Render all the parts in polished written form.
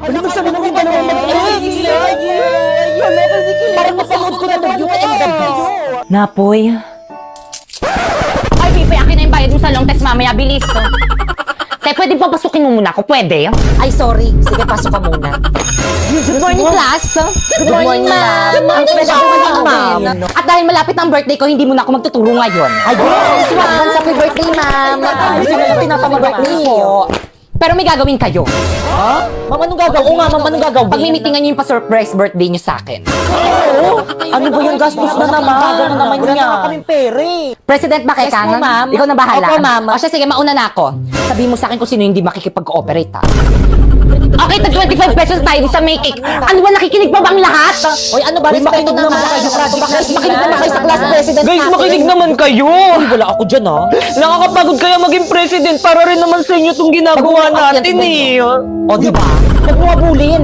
Ano mo sabi mo yung dalawang mag-alis? Parang napanood ko na ng Beauty and the Beast. Napoy. Ay, Pipe, akin na yung bayad mo sa long test mamaya. Bilis. Te, pwede pa pasukin mo muna ako? Pwede? Ay, sorry. Sige, pasok ka muna. Good morning, class. Good morning, ma'am. Ang Good pwede ako morning, ma'am. ma'am. At dahil malapit ang birthday ko, hindi mo na ako magtuturo ngayon. Ay, yes! Advance happy birthday, ma'am. Gusto nila tinatama birthday ko. Pero may gagawin kayo. Ha? Ma'am, anong gagawin? Oo nga, ma'am, anong gagawin? Pag-mimitingan niyo yung pa-surprise birthday niyo sa akin. Ano ba yung gastos na naman? Gagawin naman Wala niya. naman kaming pere. President ba Yes po, ma'am. Ikaw na bahala. Opo, ma'am. O siya, sige, mauna na ako. Sabihin mo sa akin kung sino hindi makikipag-cooperate, ha? Okay, tag 25 pesos tayo sa make cake. Ano ba, nakikinig pa bang lahat? Oy, ano ba? Respeto makinig naman naman kayo. kayo. Guys, makinig naman kayo sa class president Guys, natin. makinig naman kayo. Uy, wala ako dyan, ha? Nakakapagod kaya maging president para rin naman sa inyo itong ginagawa natin eh. O, di ba? Huwag mo abulin.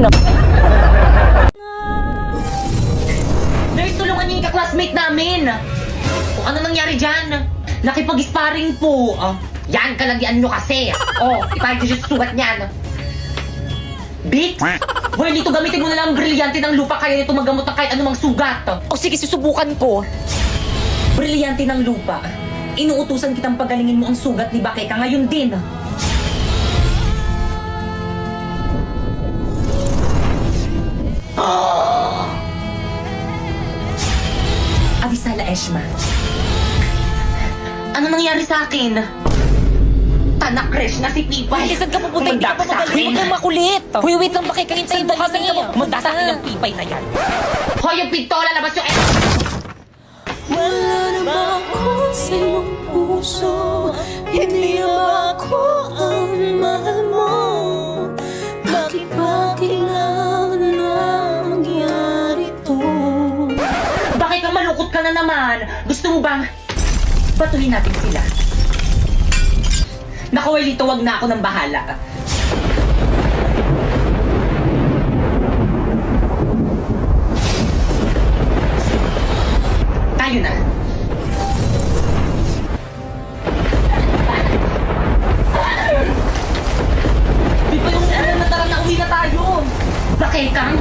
Nurse, tulungan niyo yung ka-classmate namin. Kung ano nangyari dyan? Nakipag-sparring po. Yan, kalagyan nyo kasi. Ipahit nyo siya sa sugat niyan. Bix! Well, dito gamitin mo na lang ang brilyante ng lupa kaya nito magamot ng kahit anumang sugat. O sige, susubukan ko. Brilyante ng lupa. Inuutusan kitang pagalingin mo ang sugat ni Bakeka ngayon din. Avisala Eshma. Ano nangyari sa akin? Tanak-crash na si Pipay. Saan ka pupunta? Hindi ka pa Sa magaling. akin. Huwag kang makulit. Huy, wait lang, pakikahintayin mo kami. Manda sa akin yung pipay na yan. Hoy, yung pintola, labas yung Wala naman ako sa iyong puso. Hindi ba ako ang mahal mo? Bakit ba kailangan na mangyari to? Bakit ka malungkot ka na naman? Gusto mo bang patuloy natin sila? Naku, Welito, wag na ako ng bahala. Tayo na. Di ba yung tara na uwi na tayo? Bakekang?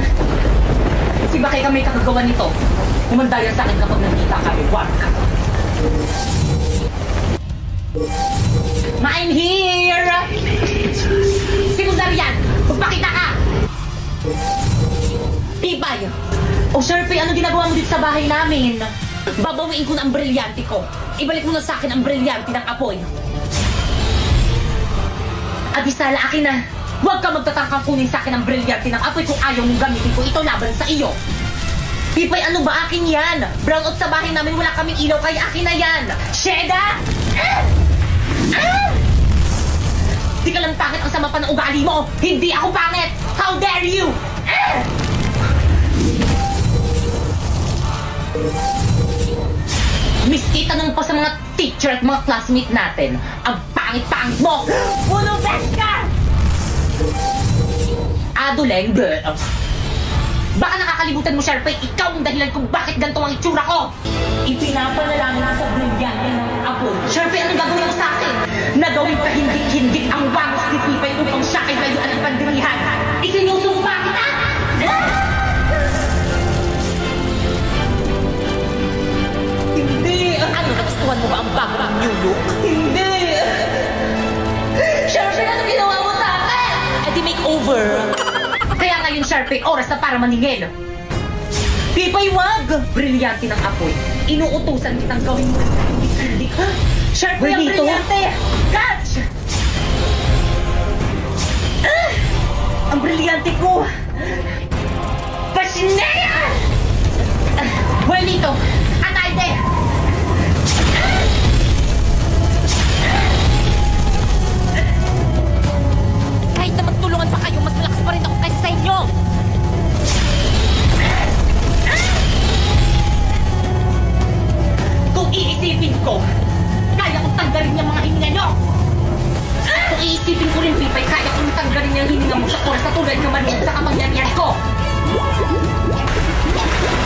Si Bakekang may kakagawa nito. Humandaya sa akin kapag nandita kami. Wag ka. I'm here! Secondary yan! Magpakita ka! Tibay! O Sharpie, ano ginagawa mo dito sa bahay namin? Babawiin ko na ang brilyante ko. Ibalik mo na sa akin ang brilyante ng apoy. Abisala, akin na. Huwag ka magtatangkang kunin sa akin ang brilyante ng apoy kung ayaw mong gamitin ko ito laban sa iyo. Pipay, ano ba akin yan? Brownout sa bahay namin, wala kaming ilaw, kaya akin na yan. Sheda! Di ka lang pangit ang sama pa ng ugali mo! Hindi ako pangit! How dare you! Miski tanong pa sa mga teacher at mga classmate natin, ang pangit-pangit mo! Puno best ka! Aduleng, baka nakakalimutan mo, Sharpay, ikaw ang dahilan kung bakit ganito ang itsura ko! Ipinapanalangin ko sa brilyante ng apoy. Sharpay, anong gagawin mo sa akin? Nagawin ka hindik-hindik ang wangos ni Pipay upang siya ay layuan ng pandirihan. Isinusupa kita! Hindi! Ano, nagustuhan mo ba ang bago ng new look? Hindi! Sharpay, ano ginawa mo sa akin? Eh di makeover. Kaya ngayon, Sharpay, oras na para maningil. Pipay, wag! Brilyante ng apoy. Inuutusan kitang gawin mo ng hindik-hindik. Sharpay, ang Welito? brilyante! Catch! Ang brilyante ko! Pasinea! Welito! Atay de! Kahit na magtulungan pa kayo, mas malakas pa rin ako kaysa sa inyo. Kung iisipin ko, kaya kong tanggalin yung mga hininga nyo! Kung iisipin ko rin, Pipay, kaya kong tanggalin yung hininga mo sa oras na tulad ka man sa kapangyarihan ko!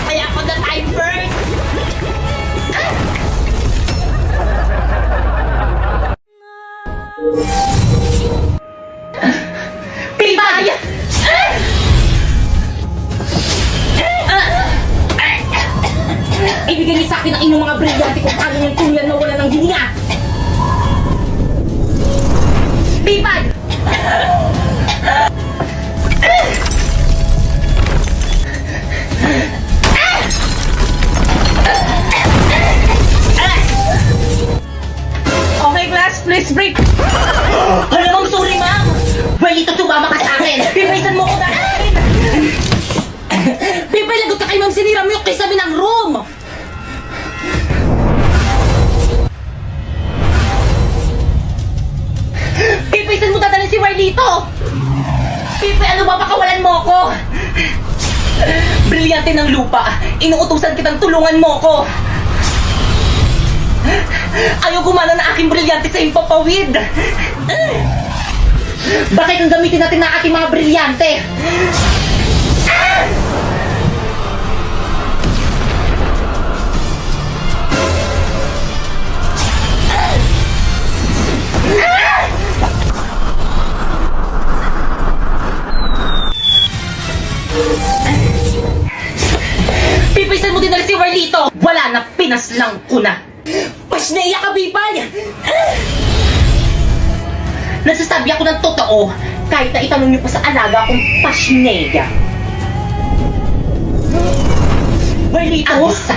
Kaya ako the time first! Ibigay niyo sa akin ang inyong mga brilyante kung paano yung tuluyan na wala ng hininga. Pipag! Okay, class, please break. Hala, ma'am, sorry, ma'am. Well, ito sumama ka sa akin. Pipaisan mo ko na akin. Pipay, lagot ka kay Ma'am, sinira mo yung kisame ng room! Pipaisan mo dadalhin si Marlito. Pipay, ano ba, pakawalan mo ako. Brilyante ng lupa. Inuutusan kitang tulungan mo ko. Ayaw gumana na aking brilyante sa iyong papawid. Bakit ang gamitin natin na aking mga brilyante? Pipisan mo din na si Marlito. Wala na, pinaslang ko na. Pasneya ka, Pipay! Nagsasabi ako ng totoo, kahit na itanong niyo pa sa alaga akong pasneya. Marlito! Agisa!